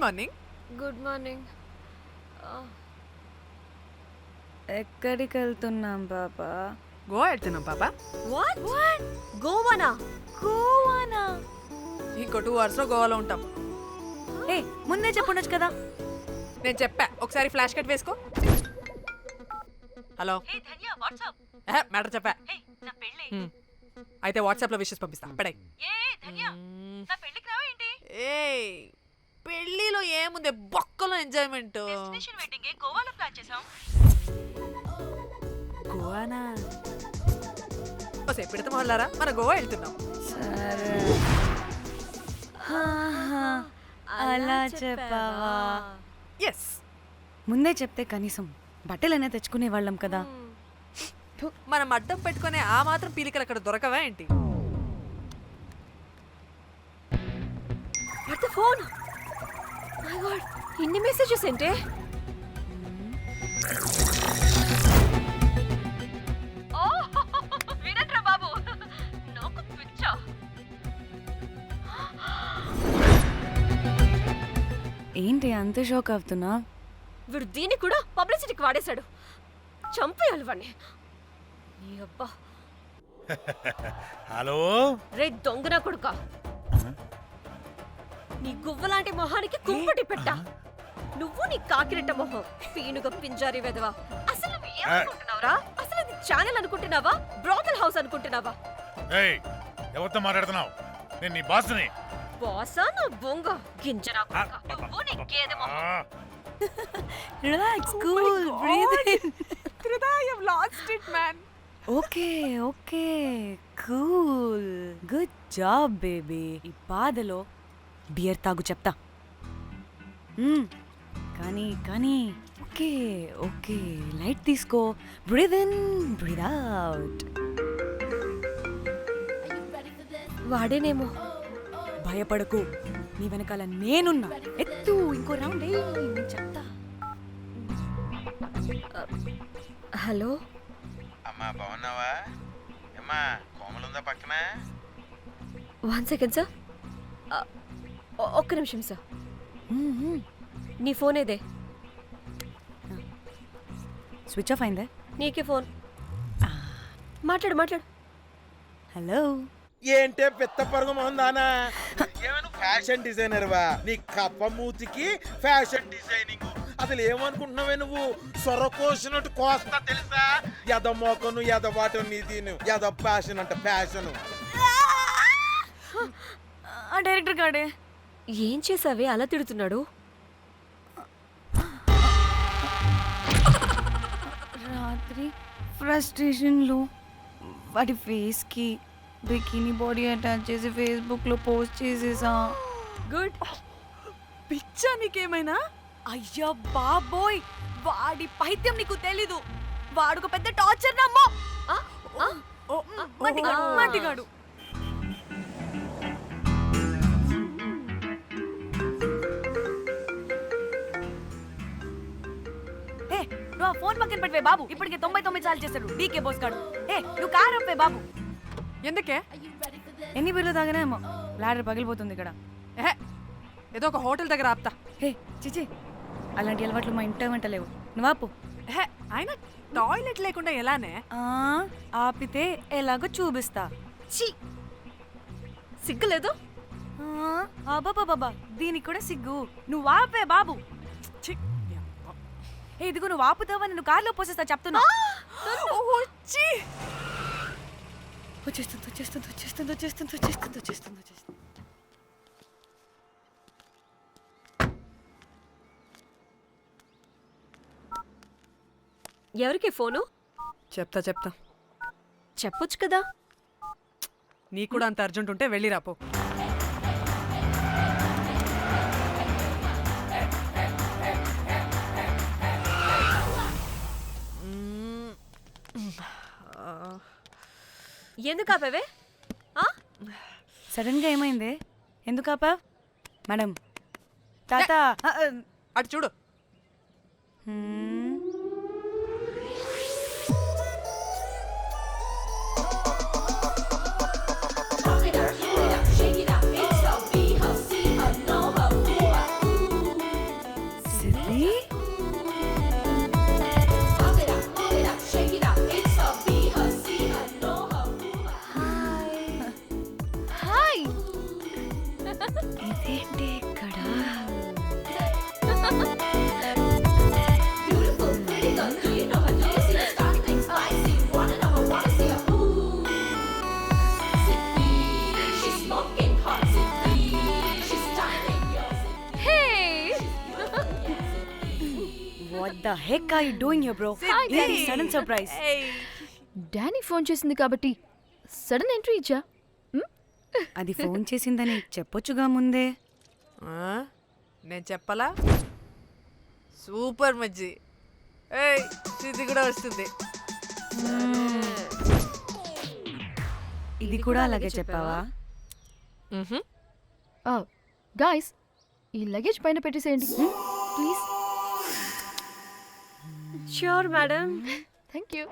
Morning. Good morning. ఎక్కడికి వెళ్తున్నాం పాపా? గోవా వెళ్తున్నాం పాపా. వాట్ గోవానా? గోవానా? ఇంకో 2 hours లో గోవాలో ఉంటాం. ఏ ముందే చెప్పుండొచ్చు కదా. నేను చెప్పా, ఒకసారి ఫ్లాష్ కట్ వేసుకో. హలో మ్యాటర్ చెప్పా. అయితే వాట్సాప్ లో విషెస్ పంపిస్తా. పడాయి. ఏ పెళ్లిలో ఏముంది, బొక్కలో ఎంజాయ్మెంట్. గోవానా? ఓసే పెడతాం వాళ్ళారా, మన గోవా వెళ్తున్నాం. సరే అలా చెప్పావా? ఎస్, ముందే చెప్తే కనీసం బట్టలైనా తెచ్చుకునే వాళ్ళం కదా. మనం అడ్డం పెట్టుకునే ఆ మాత్రం పీలికలు అక్కడ దొరకవా ఏంటి? What the phone? My God, ఇన్ని మెసేజెస్ ఏంటి? వినట్రా బాబు, నాకు పిచ్చా. ఏంటి అంత షోక్ అవుతున్నా? వీడు దీన్ని కూడా పబ్లిసిటీకి వాడేశాడు. చంపేయాలి వాడిని. నీ అబ్బా. హలో రే దొంగన కొడుకా, నీ గువ్వలాంటి మొహానికి కుంపటి పెట్ట. నువ్వు నీ కాకిరెట్ట మొహం, పీనుగ పింజారి వెదవా. అసలు నువ్వు ఏమనుకుంటున్నావురా? అసలు ఇది ఛానల్ అనుకుంటున్నావా, బ్రోకల్ హౌస్ అనుకుంటున్నావా? ఏయ్, ఎవరితో మాట్లాడుతున్నావు? నేను నీ బాస్ని. బాసా నా బొంగ గింజరా కొడుకా. నువ్వు నీ గేదె మొహం. Relax, cool, breathe in. Krida, you've lost it, man. Okay okay, cool, good job baby. ఈ బాధలో బియర్ తాగు చెప్తా. కానీ కానీ ఓకే ఓకే, లైట్ తీసుకో. Breathe in, breathe out. వాడేనేమో. భయపడకు, నీ వెనకాల నేనున్నా. ఎత్తు, ఇంకో రౌండ్ నేను చెప్తా. హలో అమ్మా, బాగున్నావా? అమ్మా, కోమలుందా పక్కన? 1 second సార్. ఒక్క నిమిషం సార్. నీ ఫోన్ ఏదే? స్విచ్ ఆఫ్ అయిందే. నీకే ఫోన్. మాట్లాడు మాట్లాడు. హలో, ఏంటే పెద్ద పరుగు మొహందానా? ఏమైనా ఫ్యాషన్ డిజైనర్ వా? నీ కప్ప మూతికి ఫ్యాషన్ డిజైనింగ్. అసలు ఏమనుకుంటున్నావే నువ్వు? సొరకోసినట్టు కోస్తా తెలుసా? ఎద మోకను, ఎద వాటను, నీ దీని ఎద ఫ్యాషన్ అంట, ఫ్యాషన్. ఆ డైరెక్టర్ గాడే ఏం చేసావే అలా తిడుతున్నాడు? రాత్రి ఫ్రస్ట్రేషన్లో వాడి ఫేస్కి బికినీ బాడీ అటాచ్ చేసి ఫేస్బుక్లో పోస్ట్ చేసేసా. గుడ్. పిచ్చా నీకేమైనా? అయ్యా బాబోయ్, వాడి పైత్యం నీకు తెలీదు. వాడుకు పెద్ద టార్చర్ నమ్మో. మట్టిగాడు. నువ్వు ఆ ఫోన్ పక్కన పెట్టవే బాబు. ఇప్పటికే 99 సార్లు చేశాడు డీకే బోస్ గాడు. నువ్వు కారు అప్పే బాబు. ఎందుకే? ఎన్ని బిర్లు తాగినాయేమో, లాడర్ పగిలిపోతుంది ఇక్కడ. ఏదో ఒక హోటల్ దగ్గర ఆపుతా. చిచి, అలాంటి అలవాట్లు మా ఇంట వెంట లేవు. నువ్వు ఆపు. ఆయన టాయిలెట్ లేకుండా ఎలానే? ఆపితే ఎలాగో చూపిస్తా. ఛీ, సిగ్గులేదు? బాబా, దీనికి కూడా సిగ్గు. నువ్వు ఆపే బాబు. ఇదిగో నువ్వు ఆపుతావా, నేను కార్లో పోసేస్తా చెప్తున్నా. వచ్చేస్తుంది. ఎవరికి ఫోను? చెప్తా. చెప్పొచ్చు కదా. నీకు కూడా అంత అర్జెంట్ ఉంటే వెళ్ళి రాపో. ఎందుకు ఆపేవే? సడన్ గా ఏమైంది? ఎందుకు ఆపా? మేడం, తాత అటు చూడు. the heck are you doing here, bro? This is sudden surprise. Danny phone చేసింది కాబట్టి సడన్ ఎంట్రీ ఇచ్చా. అది ఫోన్ చేసిందని చెప్పొచ్చుగా ముందే. నేను చెప్పలా? సూపర్ మజ్జి. ఏయ్ ఇది కూడా వస్తుంది. ఇది కూడా అలాగే చెప్పావా? గాయ్స్ ఈ లగేజ్ పైన పెట్టేసేయండి please. Sure madam. Thank you.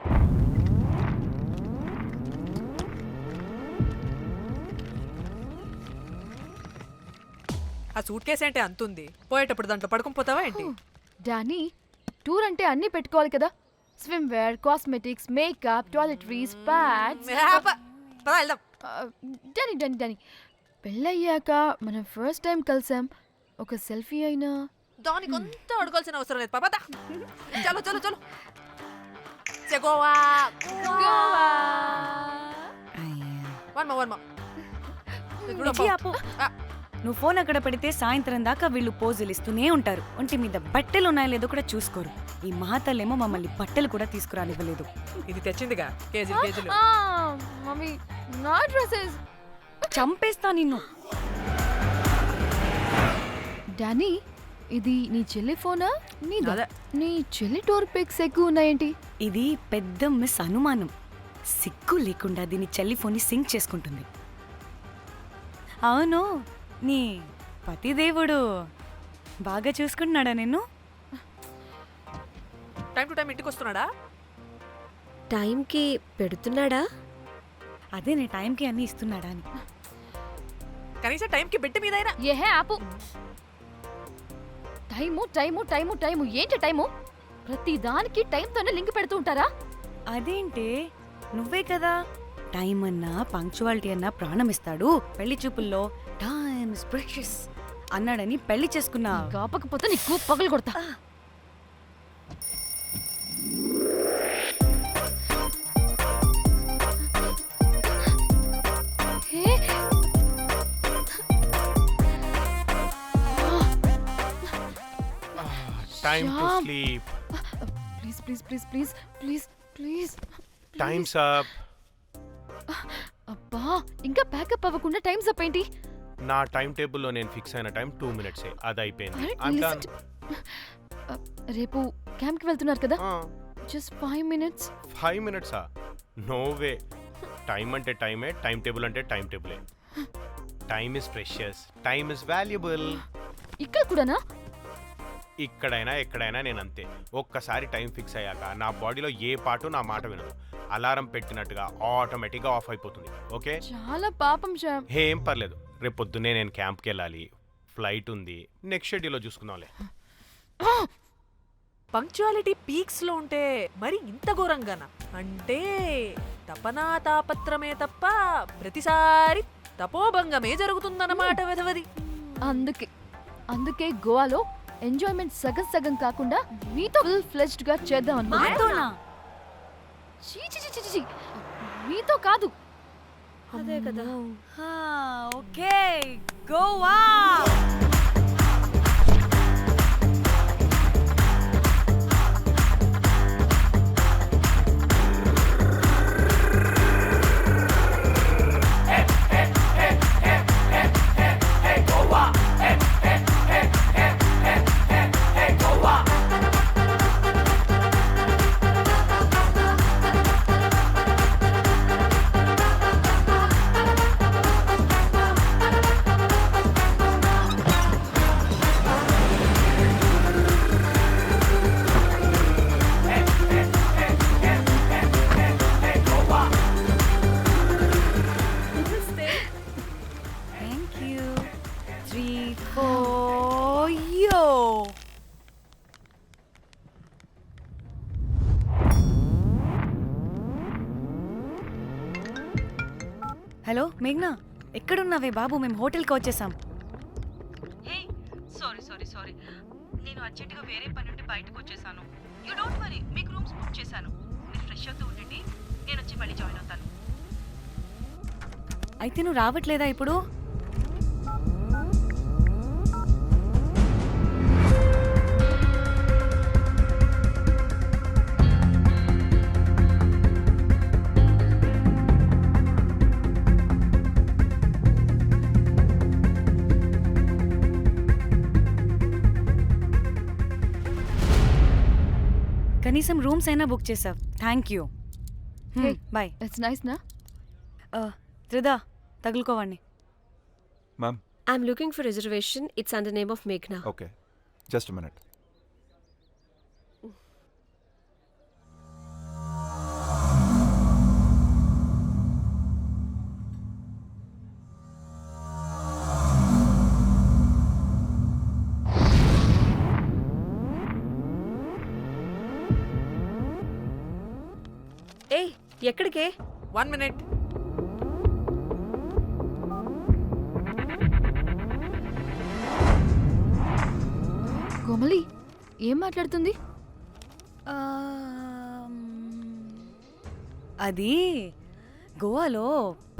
ఆ సూట్ కేసు అంటే అంతుంది, పోయేటప్పుడు దాంట్లో పడుకుని పోతావా ఏంటి? డానీ టూర్ అంటే అన్నీ పెట్టుకోవాలి కదా. Swim wear, cosmetics, makeup, toiletries, pads. పద వెళ్దాం. డానీ డానీ డానీ పెళ్ళయ్యాక మనం ఫస్ట్ టైం కలిసాం. ఒక సెల్ఫీ అయినా. దానికి కొంత అడగాల్సిన అవసరం లేదు పాపా. చలో చలో చలో. గోవా వర్మ ఇచ్చి ఆపు. నువ్వు ఫోన్ అక్కడ పెడితే సాయంత్రం దాకా వీళ్ళు పోజులు ఇస్తూనే ఉంటారు. ఒంటి మీద బట్టలు ఉన్నాయో లేదో కూడా చూసుకోరు. ఈ మహాతల్లేమో మమ్మల్ని బట్టలు కూడా తీసుకురానివ్వలేదు. ఇది తెచ్చిందిగా కేజీలు కేజీలు. మమ్మీ నా డ్రెస్సెస్. చంపేస్తా నిన్ను. డానీ ఇది నీ చెల్లి ఫోనా నీదా? అదే. నీ చెల్లి టూర్ పిక్స్ ఎక్కువ ఉన్నాయేంటి? ఇది పెద్ద మిస్ అనుమానం. సిగ్గు లేకుండా దీని చెల్లి ఫోన్ని సింక్ చేసుకుంటుంది. అవును, నీ పతిదేవుడు బాగా చూసుకుంటున్నాడా నిన్ను? టైం టు టైం ఇంటికి వస్తున్నాడా? టైంకి పెడుతున్నాడా? అదే నీ టైంకి అన్నీ ఇస్తున్నాడా అని. కనీసం టైంకి బిడ్డ మీదైనా. ఏహే ఆపు. టైము టైము టైము టైము ఏంటి టైము? ప్రతి దానికి టైంతోనే లింక్ పెడుతూ ఉంటారా? అదేంటే నువ్వే కదా టైం అన్నా పంక్చువాలిటీ అన్నా ప్రాణం ఇస్తాడు, పెళ్లి చూపుల్లో టైమ్ ఇస్ ప్రెషియస్ అన్నాడని పెళ్లి చేసుకున్నా. కాపకపోతే నీకు పగలు కొడతా. Time to Shyam. sleep. Please please please please please please. Time's up. అబ్బా ఇంకా ప్యాకప్ అవ్వకుండా టైమ్స్ అప్ ఏంటి? నా టైం టేబుల్లో నేను ఫిక్స్ అయిన టైం 2 minutes. అది అయిపోయింది. Alright, I'm listen done. రేపు క్యాంప్కి వెళ్తున్నారు కదా? Just 5 minutes. 5 minutes? No way. Time అంటే టైమే, టైం టేబుల్ అంటే టైం టేబులే. Time is precious, time is valuable. ఇక్కడ కూడానా? ఇక్కడైనా ఎక్కడైనా నేను అంతే. ఒక్కసారి టైం ఫిక్స్ అయ్యాక నా బాడీలో ఏ పాటు నా మాట వినదు. అలారం పెట్టినట్టుగా ఆటోమేటిక్గా ఆఫ్ అయిపోతుంది. ఓకే, చాలా పాపం శ్యామ్. ఏం పర్లేదు. రేపు పొద్దున్నే నేను క్యాంప్కి వెళ్ళాలి, ఫ్లైట్ ఉంది. నెక్స్ట్ షెడ్యూల్లో చూసుకుందాంలే. పంక్చువాలిటీ పీక్స్ లో ఉంటే మరి ఇంత ఘోరంగానా? అంటే తపనా తాపత్రమే తప్ప ప్రతిసారి తపోభంగమే జరుగుతుందన్నమాట వెధవది. అందుకే గోవాలో ఎంజాయ్మెంట్ సగం సగం కాకుండా మీతో ఫుల్ ఫ్లెజ్డ్ గా చేద్దాం అనుకున్నా. మాతోనా? చీ చీ చీ చీ చీ. మీతో కాదు. అదే కదా. Okay, Goa. Thank you. 3, 4, yo. Hello మేఘ్నా, ఎక్కడున్నావే బాబు? మేము హోటల్కి వచ్చేసాం. సారీ నేను అర్జెంటుగా వేరే పని నుండి బయటకు వచ్చేసాను. యూ డోంట్ వరీ, మీకు రూమ్స్ బుక్ చేశాను. మీరు ఫ్రెష్ అవుతూ ఉండండి, నేను వచ్చి మళ్ళీ జాయిన్ అవుతాను. అయితే నువ్వు రావట్లేదా ఇప్పుడు? కనీసం రూమ్స్ అయినా బుక్ చేసావు, thank you. Hey. Boy. It's nice నా త్రిదా తగులుకోవండి. Ma'am I'm looking for reservation. It's under name of మేఘ్నా. Okay, just minute. ఏయ్ ఎక్కడికే? 1 minute. కోమలి ఏం మాట్లాడుతుంది? అది గోవాలో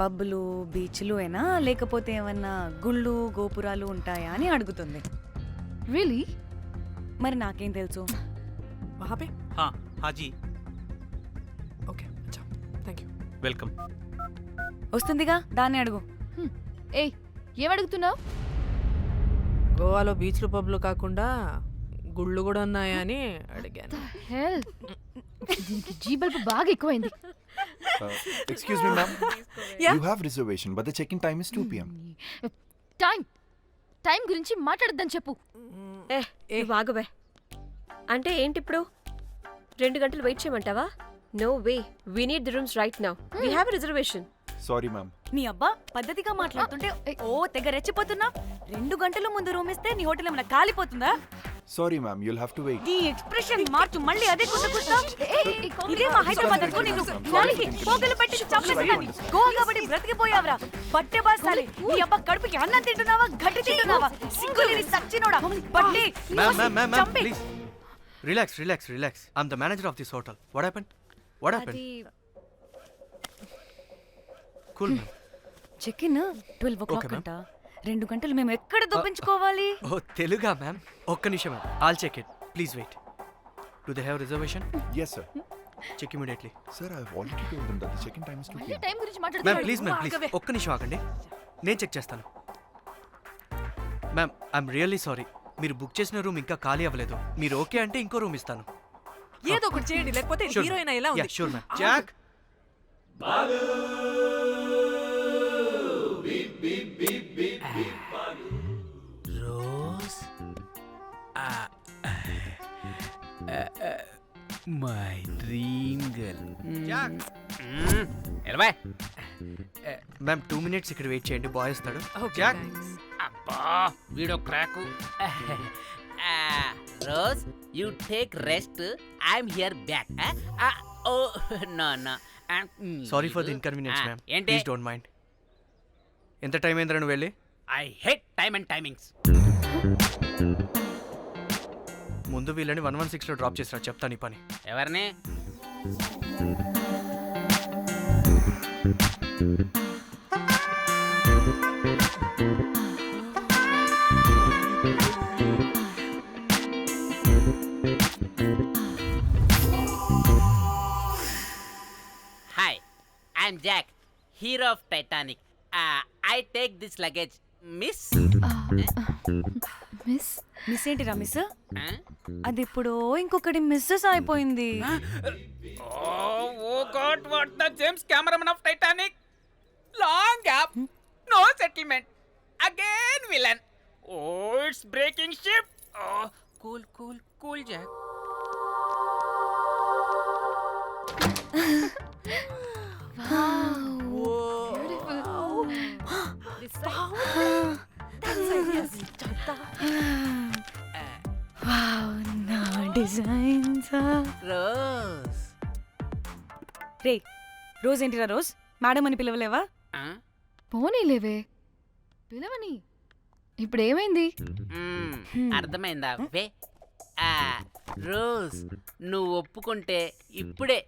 పబ్బులు బీచ్లు అయినా లేకపోతే ఏమన్నా గుళ్ళు గోపురాలు ఉంటాయా అని అడుగుతుంది. రియలీ? మరి నాకేం తెలుసు? वहाँ पे? हाँ हाँ जी, ओके, अच्छा, थैंक यू. वेलकम. వస్తుందిగా, దాన్ని అడుగు. ఏయ్ ఏం అడుగుతున్నావు? గోవాలో బీచ్లు పబ్లు కాకుండా గుళ్ళు కూడా ఉన్నాయా అని అడిగాను. హెల్ దీనికి జీ బల్బ్ బాగా ఎక్కువైంది. Excuse me ma'am, you have reservation but the check in time is 2 PM. Time గురించి మాట్లాడద్దని చెప్పు. నువ్వు ఆగువే. అంటే ఏంటి ఇప్పుడు 2 గంటలు వెయిట్ చేయమంటావా? No way, we need the rooms right now. We have reservation. Sorry ma'am. నీ అబ్బా పద్ధతిగా మాట్లాడుతుంటే ఓ తెగ రెచ్చిపోతున్నా. 2 గంటల ముందు రూమ్ ఇస్తే నీ హోటల్ ఏమైనా కాలిపోతుందా? Sorry ma'am, you'll have to wait. నీ ఎక్స్ప్రెషన్ మార్చు, మళ్ళీ అదే కుట్టుకుంటా. ఇదే మా హైదరాబాద్ అనుకో, నేను గాలికి పోగలు పెట్టి చంపేస్తాను. గోవా కాబట్టి బ్రతికిపోయావరా బట్టే బాసాలి. నీ అబ్బా కడుపుకి అన్నం తింటున్నావా, గడ్డి తింటున్నావా? సిగ్గులేని సచ్చినోడా బట్టే. Ma'am, please. Relax. I'm the manager of this hotel. What happened? అది Cool, ma'am. Check in 12 o'clock Okay, ma'am. అంట. 2 గంటలు మేము ఎక్కడ దొప్పించుకోవాలి? Oh, Teluga, ma'am. ఒక్క నిమిషం, ma'am. I'll check it. Please wait. Do they have reservation? Yes sir. Check immediately. Sir, I have already told them that the check in time is 2 PM. Time గురించి ma'am మాట్లాడుతున్నాడు. Please ma'am please ఒక్క నిమిషం ఆగండి, నేను check చేస్తాను. Ma'am I'm really sorry, మీరు book చేసిన room ఇంకా ఖాళీ అవ్వలేదు. మీరు ఓకే అంటే ఇంకో రూమ్ ఇస్తాను. ఏదో ఒకటి చేయండి, లేకపోతే హీరోయిన్ ఎలా ఉంది? Sure ma'am. Jack Rose my dream girl. Jack ఎలవా మ్యామ్ 2 minutes ఇక్కడ వెయిట్ చేయండి, బాయ్ వస్తాడు. Okay, Jack thanks. అబ్బా వీడో క్రాకు. Rose you take rest, I'm here back. Oh no no, sorry for the inconvenience ma'am, ఏంటి? Please don't mind. ఎంత time అయిందిరా నువ్వు వెళ్ళి? I hate time and timings. ముందు వీళ్ళని 116లో డ్రాప్ చేసినా, చెప్తాను ఈ పని. ఎవరిని? Hi, I'm Jack, hero of Titanic. I take this luggage miss. Miss miss ఏంటిరా మిస్? అది ఇప్పుడు ఇంకొకటి మిస్సెస్ అయిపోయింది. Oh God, what the James Cameron of Titanic? Long gap, no settlement. Again villain. Oh, it's breaking ship. Oh, cool, Jack. నా designs. Rose. రే rose ఏంటిరా rose? Madam అని పిలవలేవా? పోనీలేవే పిలవని. ఇప్పుడు ఏమైంది? అర్థమైందా? వే రోజ్, నువ్వు ఒప్పుకుంటే ఇప్పుడే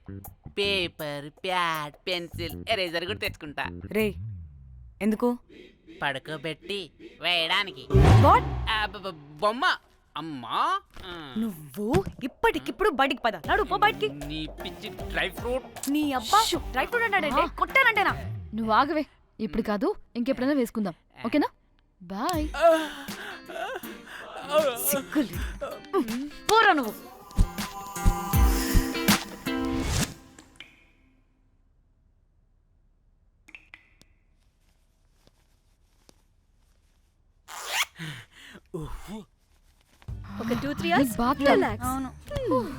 పేపర్, ప్యాడ్, పెన్సిల్, ఎరేజర్ కూడా తెచ్చుకుంటా. రే ఎందుకు? పడుకోబెట్టి వేయడానికి. వాట్? బొమ్మ. అమ్మా, నువ్వు ఇప్పటికిప్పుడు బయటికి పద. నడు పో బయటికి. నీ పిచ్చి డ్రై ఫ్రూట్. నీ అబ్బా డ్రై ఫ్రూట్ అన్నాడంటే కొట్టానంటేనా? నువ్వు ఆగవే, ఇప్పుడు కాదు ఇంకెప్పుడైనా వేసుకుందాం, ఓకేనా? బాయ్. సిగ్గులు పోరా నువ్వు. ఒక 2-3 hours బాగా రిలాక్స్. అవును